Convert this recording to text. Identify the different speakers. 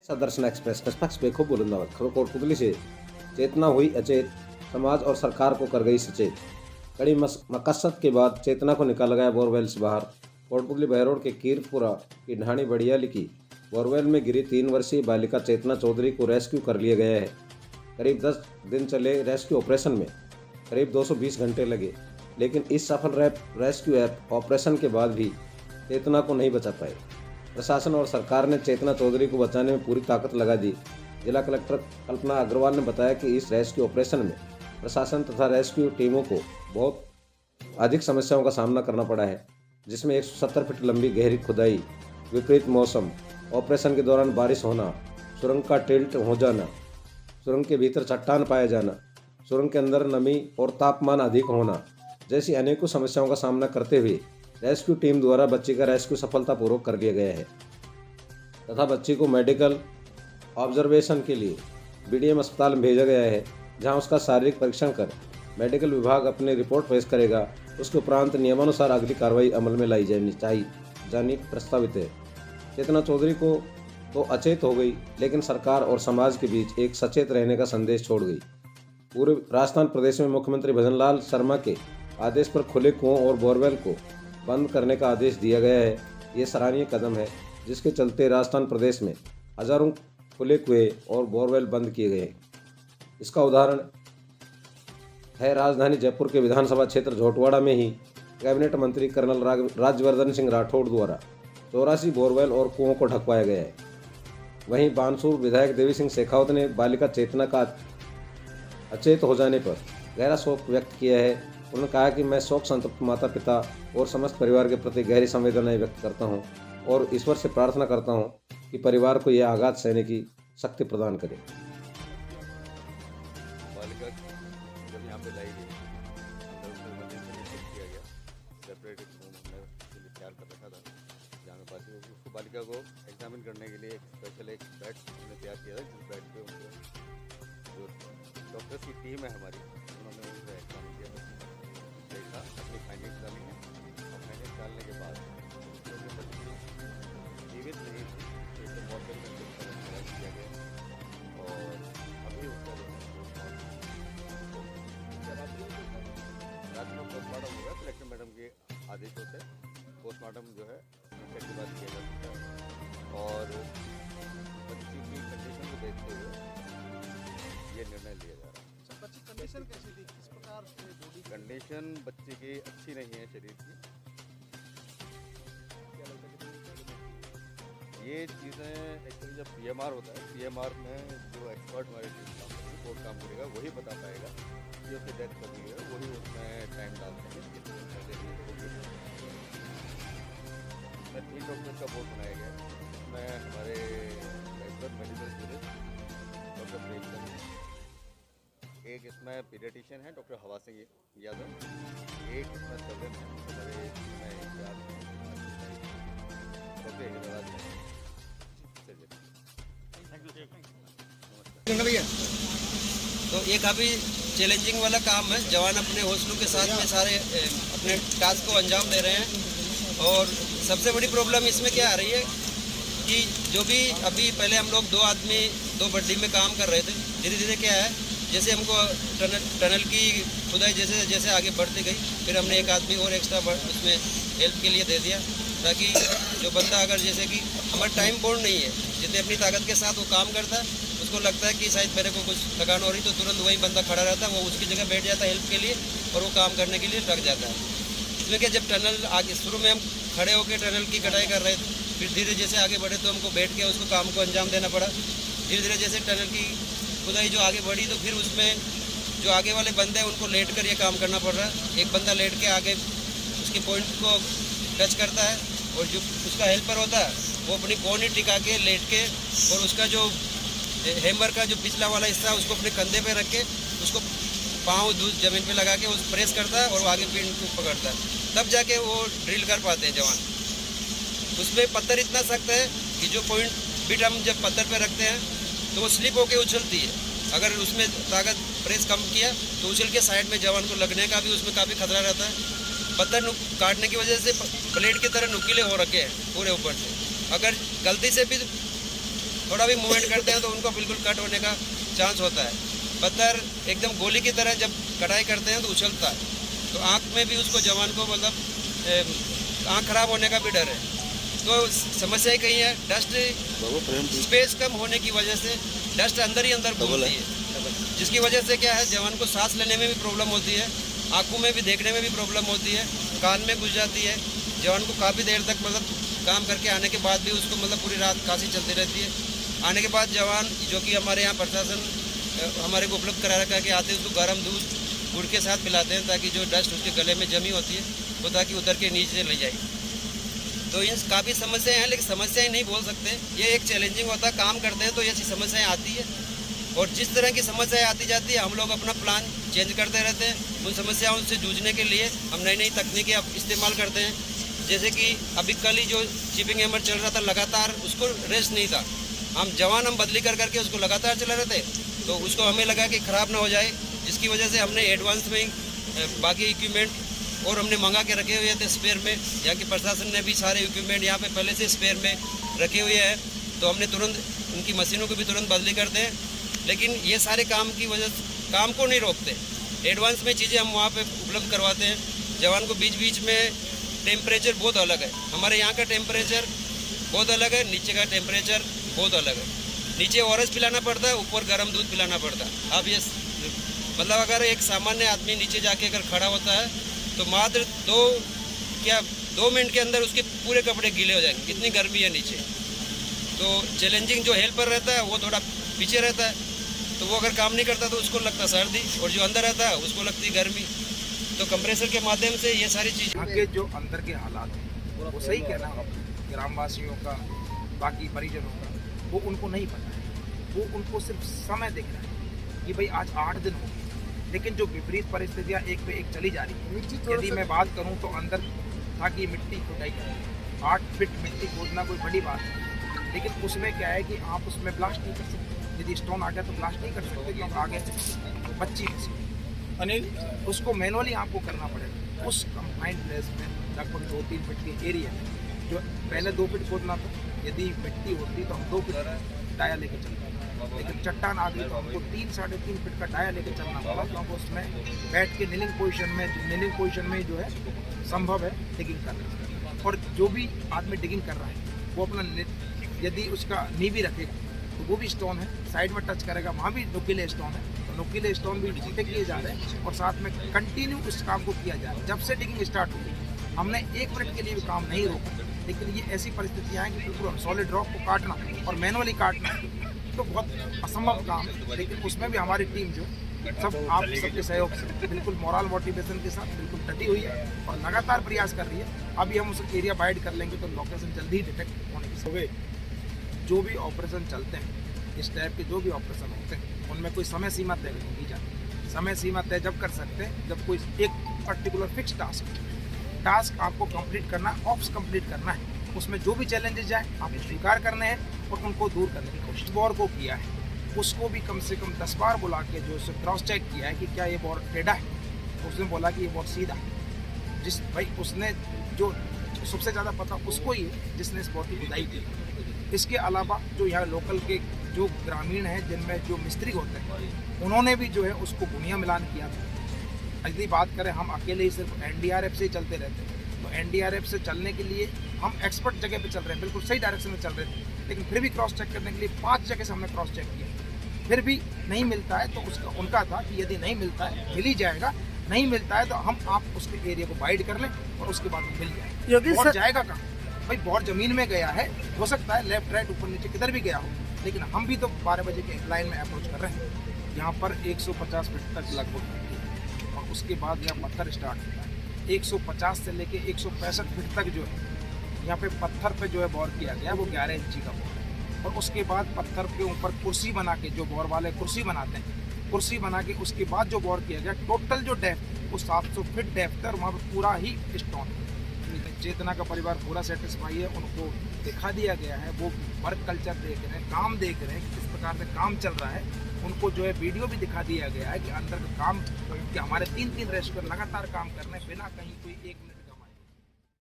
Speaker 1: दर्शन express निष्पक्ष बेखूब बुलंदाबाद खबर कोटपुतली से चेतना हुई अचेत, समाज और सरकार को कर गई सचेत। कड़ी मकसद के बाद चेतना को निकाला गया बोरवेल से बाहर। कोटपुतली बहरोड के कीरपुरा की ढाणी बड़ियाली की बोरवेल में गिरी 3 वर्षीय बालिका चेतना चौधरी को रेस्क्यू कर लिया गया है। करीब 10 दिन चले रेस्क्यू ऑपरेशन में करीब 220 घंटे लगे, लेकिन इस सफल रेस्क्यू ऑपरेशन के बाद भी चेतना को नहीं बचा पाए। प्रशासन और सरकार ने चेतना चौधरी को बचाने में पूरी ताकत लगा दी। जिला कलेक्टर कल्पना अग्रवाल ने बताया कि इस रेस्क्यू ऑपरेशन में प्रशासन तथा रेस्क्यू टीमों को बहुत अधिक समस्याओं का सामना करना पड़ा है, जिसमें 170 फीट लंबी गहरी खुदाई, विपरीत मौसम, ऑपरेशन के दौरान बारिश होना, सुरंग का टिल्ट हो जाना, सुरंग के भीतर चट्टान पाया जाना, सुरंग के अंदर नमी और तापमान अधिक होना जैसी अनेकों समस्याओं का सामना करते हुए रेस्क्यू टीम द्वारा बच्ची का रेस्क्यू सफलतापूर्वक कर लिया गया है तथा बच्ची को मेडिकल ऑब्जर्वेशन के लिए बीडीएम अस्पताल में भेजा गया है, जहां उसका शारीरिक परीक्षण कर मेडिकल विभाग अपनी रिपोर्ट पेश करेगा। उसके उपरांत नियमानुसार अगली कार्रवाई अमल में लाई जानी प्रस्तावित है। चेतना चौधरी को तो अचेत हो गई, लेकिन सरकार और समाज के बीच एक सचेत रहने का संदेश छोड़ गई। पूरे राजस्थान प्रदेश में मुख्यमंत्री भजनलाल शर्मा के आदेश पर खुले कुओं और बोरवेल को बंद करने का आदेश दिया गया है। ये सराहनीय कदम है, जिसके चलते राजस्थान प्रदेश में हजारों खुले कुएं और बोरवेल बंद किए गए। इसका उदाहरण है राजधानी जयपुर के विधानसभा क्षेत्र झोटवाड़ा में ही कैबिनेट मंत्री कर्नल राज्यवर्धन सिंह राठौड़ द्वारा 84 बोरवेल और कुओं को ढकवाया गया है। वहीं बानसूर विधायक देवी सिंह शेखावत ने बालिका चेतना का अचेत हो जाने पर गहरा शोक व्यक्त किया है। उन्होंने कहा कि मैं शोक संतप्त माता पिता और समस्त परिवार के प्रति गहरी संवेदनाएं व्यक्त करता हूं और ईश्वर से प्रार्थना करता हूं कि परिवार को यह आघात सहने की शक्ति प्रदान करे।
Speaker 2: बालिका जब यहाँ पे लाई गई, अंदर उसमें मंदिर से शिफ्ट किया गया, सेपरेट एक रूम हमने उसके लिए तैयार कर रखा था, जहाँ पे बाकी उसको बालिका को एग्जामिन करने के लिए एक स्पेशल एक बेड हमने तैयार किया था, जिस बेड पे उनको जो डॉक्टर्स की टीम है हमारी, उन्होंने उनको एग्जामिन किया, देखा, अपनी फाइंडिंग्स डाली हैं और फाइंडिंग्स डालने के बाद जीवित नहीं थी, तो मॉर्चरी में किया गया और अभी उसका जो है रात में पोस्टमार्टम होगा। कलेक्टर मैडम के आदेश होते हैं, पोस्टमार्टम जो है उसके बाद किया जा सकता है और बच्ची की कंडीशन को देखते हुए ये निर्णय लिया जा रहा है।
Speaker 3: बच्ची कंडीशन कैसी थी, किस प्रकार से बॉडी
Speaker 2: कंडीशन बच्चे की अच्छी नहीं है शरीर की। ये चीज़ें एक्चुअली जब पीएमआर होता है, पीएमआर में जो एक्सपर्ट हमारी टीम रिपोर्ट काम करेगा वही बता पाएगा कि उसकी डेथ कभी है, वही उसमें टाइम डालते हैं। इसमें 3 डॉक्टर्स का बोर्ड बनाया गया है, इसमें हमारे regular medical tourist doctor Premchand, एक इसमें पीडियाट्रिशियन है डॉक्टर हवा सिंह यादव, एक इसमें सर्जन है हमारे डॉक्टर हिराज है।
Speaker 4: तो ये काफ़ी चैलेंजिंग वाला काम है। जवान अपने हौसलों के साथ में सारे अपने टास्क को अंजाम दे रहे हैं और सबसे बड़ी प्रॉब्लम इसमें क्या आ रही है कि जो भी अभी पहले हम लोग 2 आदमी 2 बड्डी में काम कर रहे थे, धीरे धीरे क्या है जैसे हमको टनल की खुदाई जैसे जैसे आगे बढ़ती गई, फिर हमने एक आदमी और एक्स्ट्रा उसमें हेल्प के लिए दे दिया, ताकि जो बंदा अगर जैसे कि हमारा टाइम बोर्ड नहीं है, जितने अपनी ताकत के साथ वो काम करता है, उसको लगता है कि शायद मेरे को कुछ थकान हो रही तो तुरंत वही बंदा खड़ा रहता है, वो उसकी जगह बैठ जाता है हेल्प के लिए और वो काम करने के लिए लग जाता है। इसमें क्या जब टनल आगे शुरू में हम खड़े होकर टनल की कटाई कर रहे थे, फिर धीरे जैसे आगे बढ़े तो हमको बैठ के उसको काम को अंजाम देना पड़ा। धीरे धीरे जैसे टनल की खुदाई जो आगे बढ़ी तो फिर उसमें जो आगे वाले बंदे हैं उनको लेट कर ये काम करना पड़ रहा है। एक बंदा लेट के आगे उसके पॉइंट को टच करता है और जो उसका हेल्पर होता है वो अपनी बॉन ही टिका के लेट के और उसका जो हैमर का जो पिछला वाला हिस्सा है उसको अपने कंधे पे रख के उसको पाँव जमीन पे लगा के उस प्रेस करता है और वो आगे पिन को पकड़ता है, तब जाके वो ड्रिल कर पाते हैं जवान। उसमें पत्थर इतना सख्त है कि जो पॉइंट बिट हम जब पत्थर पे रखते हैं तो वो स्लिप होके उछलती है। अगर उसमें ताकत प्रेस कम किया तो उछल के साइड में जवान को लगने का भी उसमें काफ़ी खतरा रहता है। पत्थर काटने की वजह से ब्लेड की तरह नुकीले हो रखे हैं पूरे ऊपर से। अगर गलती से भी थोड़ा भी मूवमेंट करते हैं तो उनको बिल्कुल कट होने का चांस होता है। पत्थर एकदम गोली की तरह जब कटाई करते हैं तो उछलता है, तो आँख में भी उसको जवान को मतलब आँख खराब होने का भी डर है। तो समस्या ही कहीं है, डस्ट स्पेस कम होने की वजह से डस्ट अंदर ही अंदर घूमती है, जिसकी वजह से क्या है जवान को सांस लेने में भी प्रॉब्लम होती है, आँखों में भी देखने में भी प्रॉब्लम होती है, कान में घुस जाती है। जवान को काफ़ी देर तक मतलब काम करके आने के बाद भी उसको मतलब पूरी रात खांसी चलती रहती है। आने के बाद जवान जो कि हमारे यहाँ प्रशासन हमारे को उपलब्ध करा रखा कि आते उसको गर्म दूध गुड़ के साथ पिलाते हैं ताकि जो डस्ट उसके गले में जमी होती है वो ताकि उतर के नीचे ले जाए। तो इन काफ़ी समस्याएं हैं, लेकिन समस्याएं नहीं बोल सकते, ये एक चैलेंजिंग होता है। काम करते हैं तो ऐसी समस्याएं आती है और जिस तरह की समस्याएं आती जाती है हम लोग अपना प्लान चेंज करते रहते हैं। उन समस्याओं से जूझने के लिए हम नई नई तकनीकें इस्तेमाल करते हैं। जैसे कि अभी कल ही जो चिपिंग हैमर चल रहा था लगातार, उसको रेस्ट नहीं था, हम बदली कर करके उसको लगातार चला रहे थे, तो उसको हमें लगा कि ख़राब ना हो जाए, जिसकी वजह से हमने एडवांस में बाकी इक्विपमेंट और हमने मंगा के रखे हुए थे स्पेयर में। यहाँ के प्रशासन ने भी सारे इक्विपमेंट यहाँ पे पहले से स्पेयर में रखे हुए हैं, तो हमने तुरंत उनकी मशीनों को भी तुरंत बदली करते हैं। लेकिन ये सारे काम की वजह से काम को नहीं रोकते, एडवांस में चीज़ें हम वहाँ पे उपलब्ध करवाते हैं। जवान को बीच बीच में टेम्परेचर बहुत अलग है, हमारे यहाँ का टेम्परेचर बहुत अलग है, नीचे का टेम्परेचर बहुत अलग है। नीचे ओआरएस पिलाना पड़ता है, ऊपर गर्म दूध पिलाना पड़ता है। अब ये मतलब अगर एक सामान्य आदमी नीचे जाके अगर खड़ा होता है तो मात्र 2 मिनट के अंदर उसके पूरे कपड़े गीले हो जाएंगे, इतनी गर्मी है नीचे। तो चैलेंजिंग जो हेल्पर रहता है वो थोड़ा पीछे रहता है, तो वो अगर काम नहीं करता तो उसको लगता सर्दी, और जो अंदर रहता है उसको लगती गर्मी। तो कंप्रेसर के माध्यम से ये सारी चीज़
Speaker 5: यहाँ के जो अंदर के हालात हैं वो सही कहना है ग्रामवासियों का, बाकी परिजनों का, वो उनको नहीं पता है। वो उनको सिर्फ समय देख रहा है कि भाई आज 8 दिन हो गए, लेकिन जो विपरीत परिस्थितियाँ एक पे एक चली जा रही है। यदि मैं बात करूँ तो अंदर था कि मिट्टी खुदाई करें, 8 फीट मिट्टी खोदना कोई बड़ी बात है, लेकिन उसमें क्या है कि आप उसमें ब्लास्ट नहीं कर सकते। यदि स्टोन आ गया तो ब्लास्ट नहीं कर सकते, क्योंकि आगे बच्ची अनिल उसको मैनुअली आपको करना पड़ेगा। उस कंफाइंड प्लेस में लगभग 2-3 फीट के एरिया है, जो पहले 2 फीट खोदना था, यदि मिट्टी होती तो हम 2 फीट डाया लेके चलते, लेकिन चट्टान आ गई तो हमको 3-3.5 फीट का डाया लेके चलना पड़ा, क्योंकि उसमें बैठ के नीलिंग पोजीशन में जो है संभव है डिगिंग करना। और जो भी आदमी डिगिंग कर रहा है वो अपना यदि उसका नी भी रखेगा तो वो भी स्टोन है, साइड में टच करेगा वहाँ भी नुकीले स्टोन है, तो नुकीले स्टोन भी छोटे किए जा रहे हैं और साथ में कंटिन्यू उस काम को किया जा रहा है। जब से डिगिंग स्टार्ट हुई हमने 1 मिनट के लिए भी काम नहीं रोका, लेकिन ये ऐसी परिस्थितियाँ हैं कि बिल्कुल सॉलिड रॉक को काटना और मैनुअली काटना तो बहुत असंभव काम है। लेकिन उसमें भी हमारी टीम जो सब आप सबके सहयोग से बिल्कुल मोरल मोटिवेशन के साथ बिल्कुल डटी हुई है और लगातार प्रयास कर रही है। अभी हम उस एरिया वाइड कर लेंगे तो लोकेशन जल्दी ही डिटेक्ट होने की सुबह जो भी ऑपरेशन चलते हैं, इस टाइप के जो भी ऑपरेशन होते हैं, उनमें कोई समय सीमा तय नहीं की जाती। समय सीमा तय जब कर सकते हैं जब कोई एक पर्टिकुलर फिक्स टास्क आपको कंप्लीट करना, ऑप्स कंप्लीट करना है, उसमें जो भी चैलेंजेस जाए आपको स्वीकार करने हैं और उनको दूर करने की कोशिश। बोर को किया है उसको भी कम से कम 10 बार बुला के जो उसे क्रॉस चेक किया है कि क्या ये बोर टेढ़ा है, उसने बोला कि ये बोर सीधा है। जिस भाई उसने जो सबसे ज़्यादा पता उसको ही है जिसने इस बोर की खुदाई की। इसके अलावा जो यहाँ लोकल के जो ग्रामीण हैं जिनमें जो मिस्त्री होते हैं उन्होंने भी जो है उसको बुनिया मिलान किया था। यदि बात करें हम अकेले ही सिर्फ एनडीआरएफ से ही चलते रहते हैं, तो एनडीआरएफ से चलने के लिए हम एक्सपर्ट जगह पे चल रहे हैं, बिल्कुल सही डायरेक्शन में चल रहे थे, लेकिन फिर भी क्रॉस चेक करने के लिए 5 जगह से हमने क्रॉस चेक किया, फिर भी नहीं मिलता है। तो उसका उनका था कि यदि नहीं मिलता है मिल ही जाएगा, नहीं मिलता है तो हम आप उसके एरिया को वाइड कर लें और उसके बाद मिल जाएगा। और जाएगा कहाँ भाई, बोर जमीन में गया है, हो सकता है लेफ्ट राइट ऊपर नीचे किधर भी गया हो, लेकिन हम भी तो 12 बजे के लाइन में अप्रोच कर रहे हैं। यहाँ पर 150 फीट तक लगभग और उसके बाद यहाँ पत्थर स्टार्ट होता है। 150 से लेके 165 फीट तक जो है यहाँ पे पत्थर पे जो है बोर किया गया, वो 11 इंची का बोर है। और उसके बाद पत्थर के ऊपर कुर्सी बना के, जो बोर वाले कुर्सी बनाते हैं, कुर्सी बना के उसके बाद जो बोर किया गया, टोटल जो डेप्थ वो 700 फीट डेप्थ है और वहाँ पर पूरा ही स्टोन है। चेतना का परिवार पूरा सेटिस्फाई है, उनको दिखा दिया गया है, वो वर्क कल्चर देख रहे हैं, काम देख रहे हैं कि किस प्रकार से काम चल रहा है। उनको जो है वीडियो भी दिखा दिया गया है कि अंदर का काम कि हमारे 3-3 रेस्टोरेंट लगातार काम कर रहे हैं बिना कहीं कोई 1 मिनट